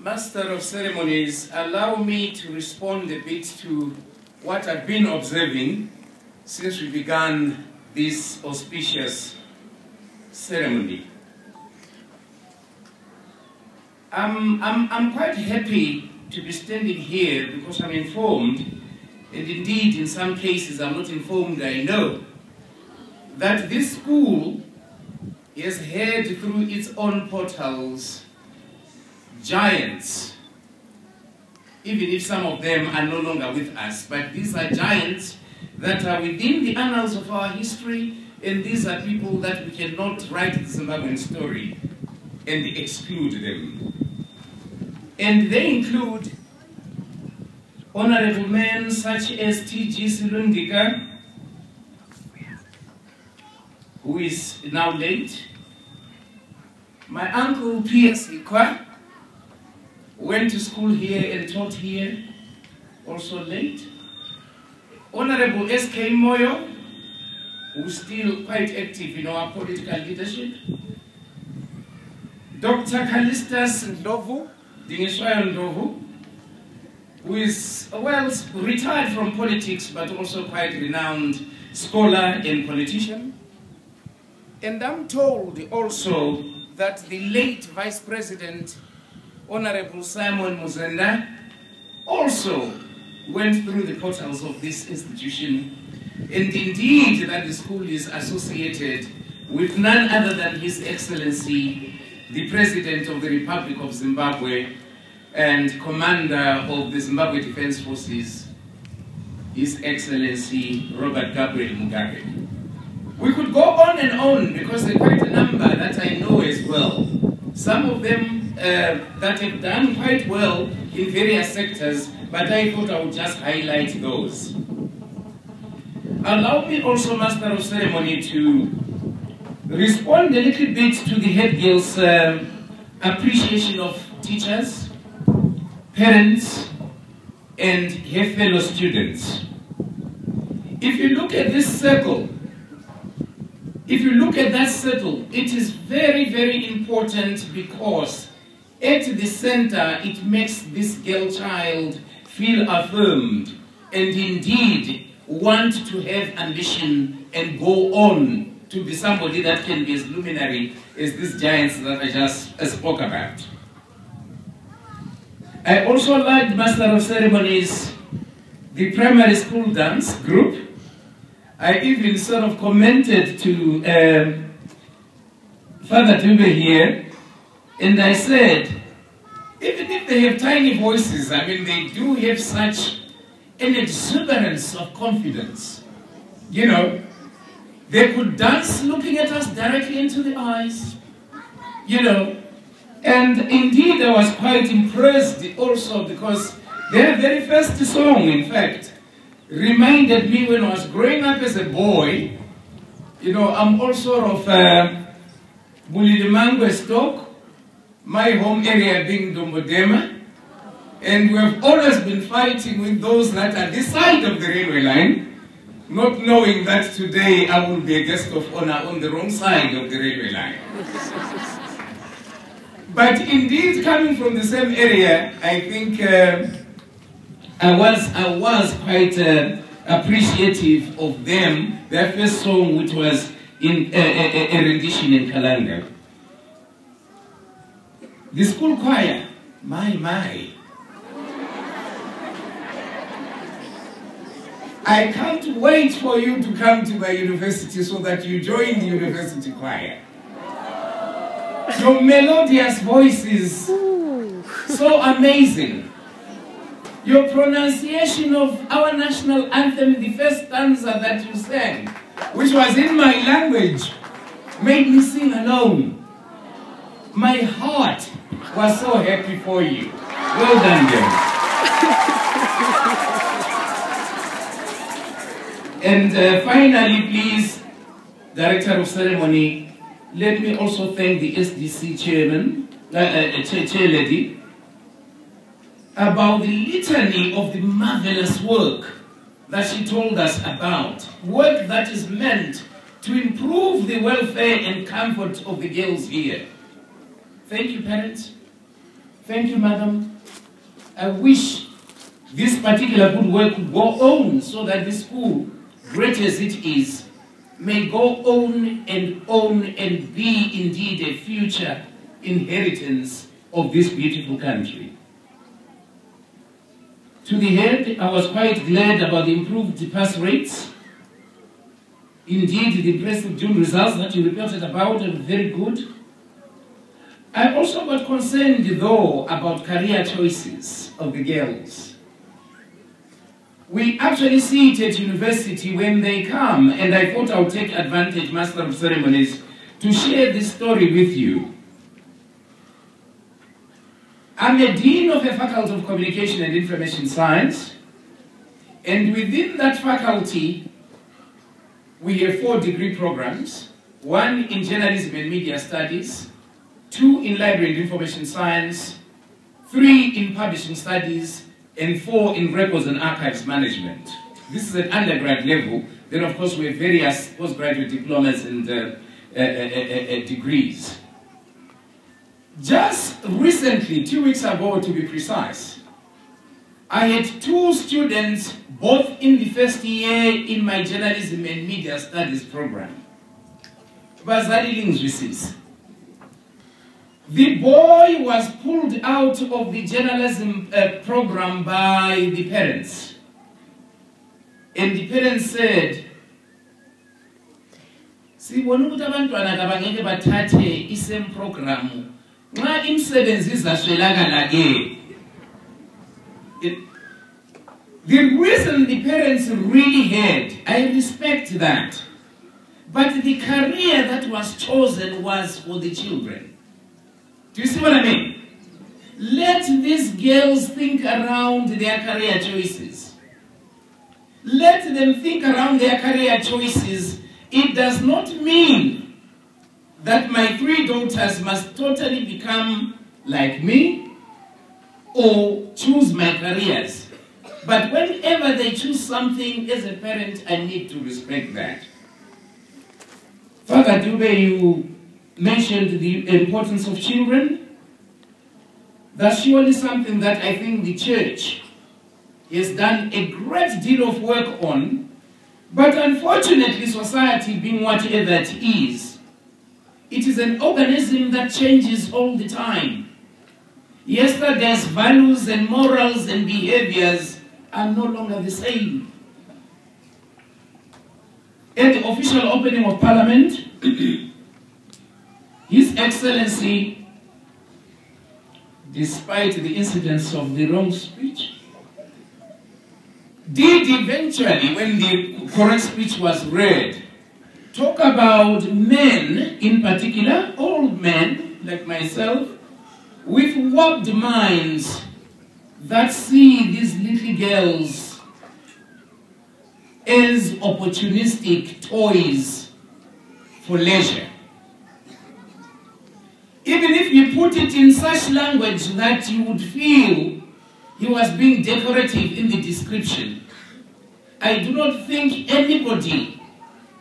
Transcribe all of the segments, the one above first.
Master of Ceremonies, allow me to respond a bit to what I've been observing since we began this auspicious ceremony. I'm quite happy to be standing here because I'm informed, and indeed in some cases I'm not informed, I know, that this school has had through its own portals giants, even if some of them are no longer with us, but these are giants that are within the annals of our history, and these are people that we cannot write the Zimbabwean story and exclude them. And they include honorable men such as T.G. Silundika, who is now late. My uncle P.S. Ikwa went to school here and taught here, also late. Honorable S.K. Moyo, who's still quite active in our political leadership. Dr. Callistus Ndlovu, Dingiswayo Ndlovu, who is, well, retired from politics, but also quite renowned scholar and politician. And I'm told also that the late Vice President, Honorable Simon Muzenda, also went through the portals of this institution, and indeed that the school is associated with none other than His Excellency, the President of the Republic of Zimbabwe and Commander of the Zimbabwe Defense Forces, His Excellency Robert Gabriel Mugabe. We could go on and on because there are quite a number that I know as well. Some of them that have done quite well in various sectors, but I thought I would just highlight those. Allow me also, Master of Ceremony, to respond a little bit to the head girl's appreciation of teachers, parents, and her fellow students. If you look at this circle, if you look at that circle, it is very, very important because at the center, it makes this girl child feel affirmed and indeed want to have ambition and go on to be somebody that can be as luminary as these giants that I just spoke about. I also liked, Master of Ceremonies, the primary school dance group. I even sort of commented to Father Dube here, and I said, even if they have tiny voices, I mean, they do have such an exuberance of confidence. You know, they could dance looking at us directly into the eyes, you know. And indeed, I was quite impressed also because their very first song, in fact, reminded me when I was growing up as a boy. You know, I'm also of Bulidimangwe stock, my home area being Dombodema, and we have always been fighting with those that are this side of the railway line, not knowing that today I will be a guest of honor on the wrong side of the railway line. But indeed, coming from the same area, I think I was quite appreciative of them. Their first song, which was in a rendition in Kalanga. The school choir, my. I can't wait for you to come to my university so that you join the university choir. Your melodious voice is so amazing. Your pronunciation of our national anthem, the first stanza that you sang, which was in my language, made me sing alone. My heart was so happy for you. Well done, girls. And finally, please, Director of Ceremony, let me also thank the SDC chairman, chair lady, about the litany of the marvelous work that she told us about. Work that is meant to improve the welfare and comfort of the girls here. Thank you, parents. Thank you, madam. I wish this particular good work could go on so that the school, great as it is, may go on and be indeed a future inheritance of this beautiful country. To the head, I was quite glad about the improved pass rates. Indeed, the impressive June results that you reported about are very good. I also got concerned, though, about career choices of the girls. We actually see it at university when they come, and I thought I would take advantage, Master of Ceremonies, to share this story with you. I'm a dean of a faculty of Communication and Information Science, and within that faculty, we have 4 degree programs, 1 in Journalism and Media Studies, 2 in Library and Information Science, 3 in Publishing Studies, and 4 in Records and Archives Management. This is at undergrad level. Then, of course, we have various postgraduate diplomas and degrees. Just recently, 2 weeks ago to be precise, I had 2 students, both in the first year in my Journalism and Media Studies program. Bazali Linguistics. The boy was pulled out of the journalism program by the parents. And the parents said, "See, when you have a same program, the reason the parents really had, I respect that. But the career that was chosen was for the children. Do you see what I mean? Let these girls think around their career choices. Let them think around their career choices. It does not mean that my 3 daughters must totally become like me or choose my careers. But whenever they choose something, as a parent, I need to respect that. Father Dube, you mentioned the importance of children. That's surely something that I think the church has done a great deal of work on, but unfortunately society being whatever it is an organism that changes all the time. Yesterday's values and morals and behaviors are no longer the same. At the official opening of Parliament, His Excellency, despite the incidents of the wrong speech, did eventually, when the correct speech was read, talk about men in particular, old men like myself, with warped minds that see these little girls as opportunistic toys for leisure. Even if you put it in such language that you would feel he was being decorative in the description, I do not think anybody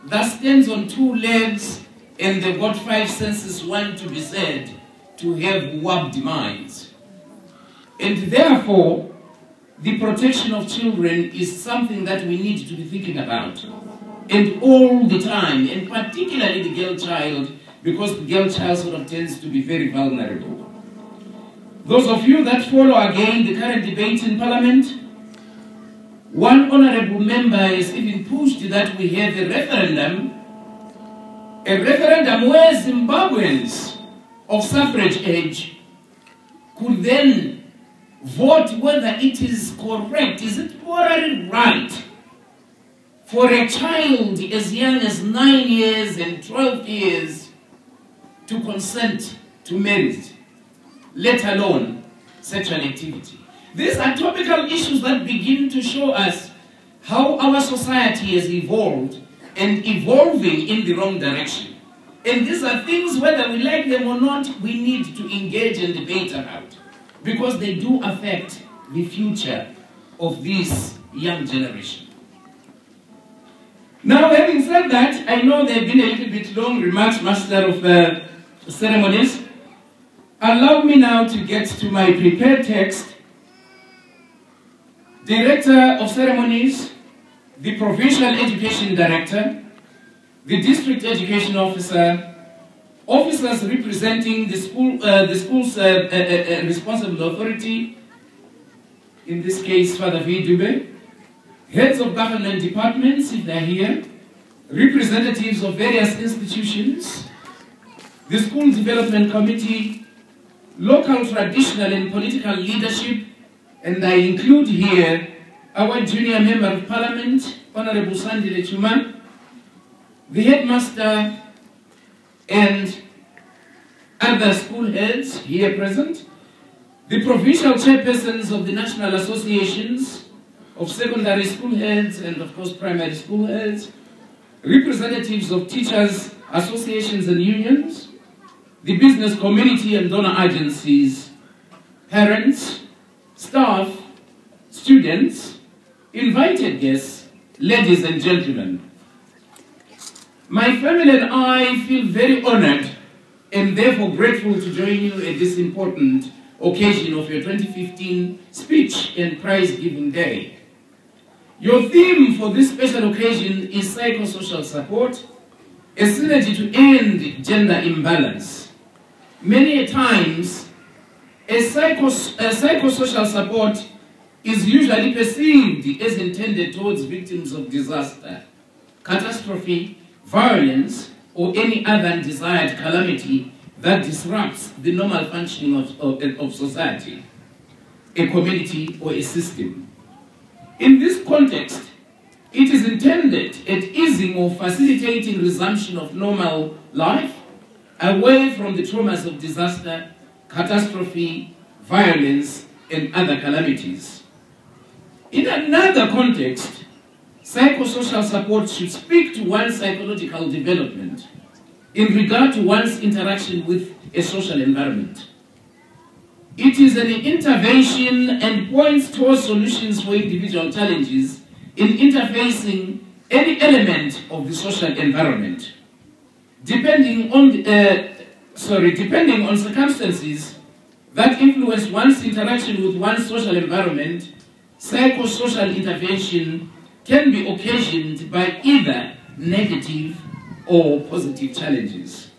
that stands on 2 legs and they've got 5 senses want to be said to have warped minds. And therefore, the protection of children is something that we need to be thinking about. And all the time, and particularly the girl child, because the girl child sort of tends to be very vulnerable. Those of you that follow again the current debate in Parliament, one honorable member has even pushed that we have a referendum where Zimbabweans of suffrage age could then vote whether it is correct, is it morally right for a child as young as 9 years and 12 years to consent to marriage, let alone sexual activity. These are topical issues that begin to show us how our society has evolved and evolving in the wrong direction. And these are things, whether we like them or not, we need to engage and debate about, because they do affect the future of this young generation. Now, having said that, I know there have been a little bit long remarks, Master of Ceremonies. Allow me now to get to my prepared text. Director of Ceremonies, the Provincial Education Director, the District Education Officer, officers representing the school's responsible authority, in this case Father V. Dube, heads of government departments if they're here, representatives of various institutions, the School Development Committee, local traditional and political leadership, and I include here our junior member of parliament, Honorable Sandile Chuma, the headmaster, and other school heads here present, the provincial chairpersons of the national associations of secondary school heads and of course primary school heads, representatives of teachers, associations and unions, the business community and donor agencies, parents, staff, students, invited guests, ladies and gentlemen. My family and I feel very honored and therefore grateful to join you at this important occasion of your 2015 Speech and Prize-Giving Day. Your theme for this special occasion is psychosocial support, a synergy to end gender imbalance. Many a times, a psychosocial support is usually perceived as intended towards victims of disaster, catastrophe, violence, or any other undesired calamity that disrupts the normal functioning of society, a community, or a system. In this context, it is intended at easing or facilitating resumption of normal life away from the traumas of disaster, catastrophe, violence, and other calamities. In another context, psychosocial support should speak to one's psychological development in regard to one's interaction with a social environment. It is an intervention and points towards solutions for individual challenges in interfacing any element of the social environment. Depending on circumstances that influence one's interaction with one's social environment, psychosocial intervention can be occasioned by either negative or positive challenges.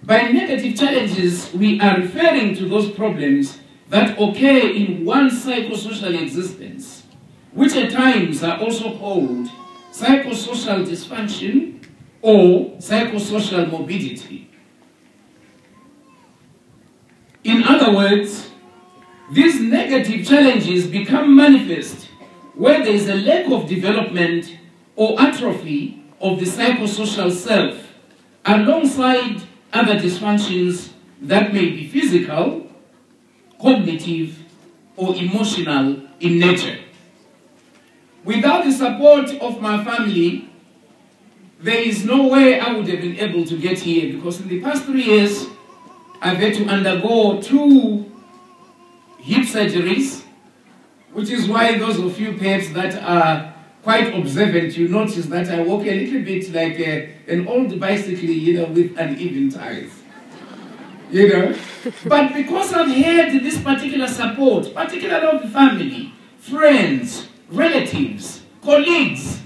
By negative challenges, we are referring to those problems that occur in one's psychosocial existence, which at times are also called psychosocial dysfunction or psychosocial morbidity. In other words, these negative challenges become manifest where there is a lack of development or atrophy of the psychosocial self, alongside other dysfunctions that may be physical, cognitive, or emotional in nature. Without the support of my family, there is no way I would have been able to get here, because in the past 3 years, I've had to undergo 2 hip surgeries, which is why those of you perhaps that are quite observant, you notice that I walk a little bit like an old bicycle, with uneven tires. But because I've had this particular support, particularly of the family, friends, relatives, colleagues,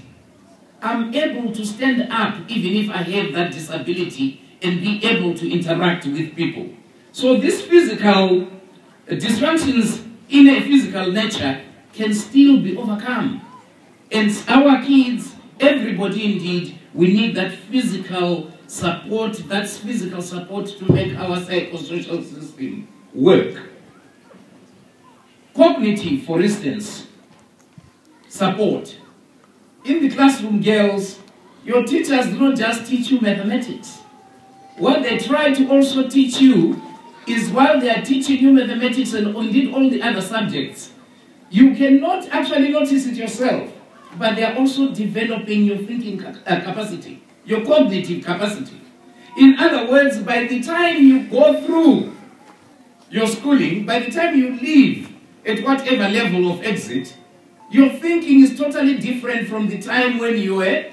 I'm able to stand up even if I have that disability and be able to interact with people. So these physical dysfunctions in a physical nature can still be overcome. And our kids, everybody indeed, we need that physical support, to make our psychosocial system work. Cognitive, for instance, support. In the classroom, girls, your teachers do not just teach you mathematics. What they try to also teach you is, while they are teaching you mathematics and indeed all the other subjects, you cannot actually notice it yourself, but they are also developing your thinking capacity, your cognitive capacity. In other words, by the time you go through your schooling, by the time you leave at whatever level of exit, your thinking is totally different from the time when you were